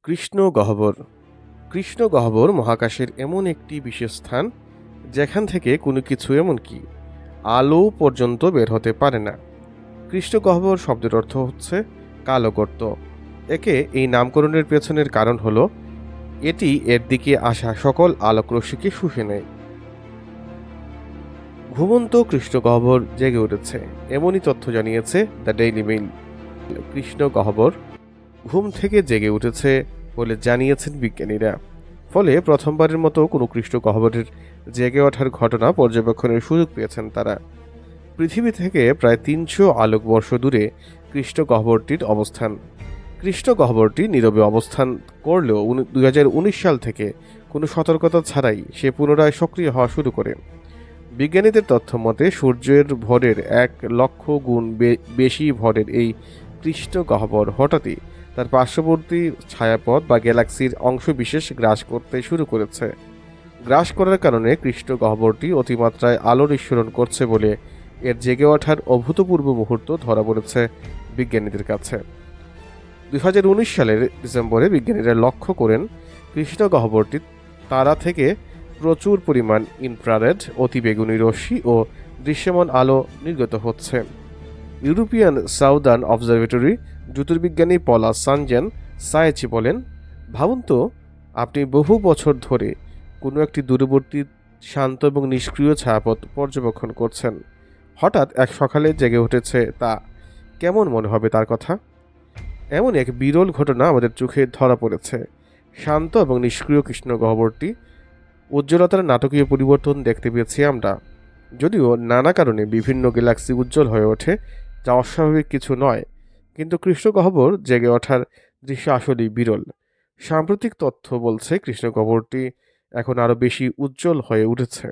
কৃষ্ণগহ্বর। কৃষ্ণগহ্বর মহাকাশের এমন একটি বিশেষ স্থান যেখান থেকে কোনো কিছু এমনকি আলো পর্যন্ত বের হতে পারে না। কৃষ্ণগহ্বর শব্দের অর্থ হচ্ছে কালো গর্ত। একে এই নামকরণের পেছনের কারণ হলো এটি এর দিকে আসা সকল আলোকরশ্মিকে শুষে নেয়। ঘুমন্ত কৃষ্ণগহ্বর জেগে উঠেছে, এমনই তথ্য জানিয়েছে দ্য ডেইলি মেইল। কৃষ্ণগহ্বর ঘুম থেকে জেগে উঠেছে বলে জানিয়েছেন বিজ্ঞানীরা। ফলে প্রথমবারের মতো কোনো কৃষ্ণগহ্বরের জেগে ওঠার ঘটনা পর্যবেক্ষণের সুযোগ পেয়েছেন তারা। পৃথিবী থেকে প্রায় ৩০০ আলোকবর্ষ দূরে কৃষ্ণগহ্বরটির অবস্থান। কৃষ্ণগহ্বরটি নীরবে অবস্থান করলেও ২০১৯ সাল থেকে কোনো সতর্কতা ছাড়াই সে পুনরায় সক্রিয় হওয়া শুরু করে। বিজ্ঞানীদের তথ্য মতে সূর্যের ভরের ১,০০,০০০ গুণ বেশি ভরের এই কৃষ্ণগহ্বর হঠাৎই তার পার্শ্ববর্তী ছায়াপথ বা গ্যালাক্সির অংশবিশেষ গ্রাস করতে শুরু করেছে। গ্রাস করার কারণে কৃষ্ণগহ্বরটি অতিমাত্রায় আলো নিঃসরণ করছে বলে এর জেগে ওঠার অভূতপূর্ব মুহূর্ত ধরা পড়েছে বিজ্ঞানীদের কাছে। ২০১৯ সালের ডিসেম্বরে বিজ্ঞানীরা লক্ষ্য করেন কৃষ্ণগহ্বরটি তারা থেকে প্রচুর পরিমাণ ইনফ্রারেড অতিবেগুনি রশ্মি ও দৃশ্যমান আলো নির্গত হচ্ছে। ইউরোপিয়ান সাউদার্ন অবজারভেটরি জ্যোতির্বিজ্ঞানী পলা সানজেন সায়েচি বলেন, ভাবুন তো, আপনি বহু বছর ধরে কোনো একটি দূরবর্তী শান্ত এবং নিষ্ক্রিয় ছায়াপথ পর্যবেক্ষণ করছেন। হঠাৎ এক সকালে জেগে উঠেছে তা কেমন মনে হবে তার কথা? এমন এক বিরল ঘটনা আমাদের চোখে ধরা পড়েছে। শান্ত এবং নিষ্ক্রিয় কৃষ্ণগহ্বরটি উজ্জ্বলতার নাটকীয় পরিবর্তন দেখতে পেয়েছি আমরা। যদিও নানা কারণে বিভিন্ন গ্যালাক্সি উজ্জ্বল হয়ে ওঠে, যা অস্বাভাবিক কিছু নয়, কিন্তু কৃষ্ণগহ্বর জেগে ওঠার দৃশ্য আসলেই বিরল। সাম্প্রতিক তথ্য বলছে কৃষ্ণগহ্বরটি এখন আরও বেশি উজ্জ্বল হয়ে উঠেছে।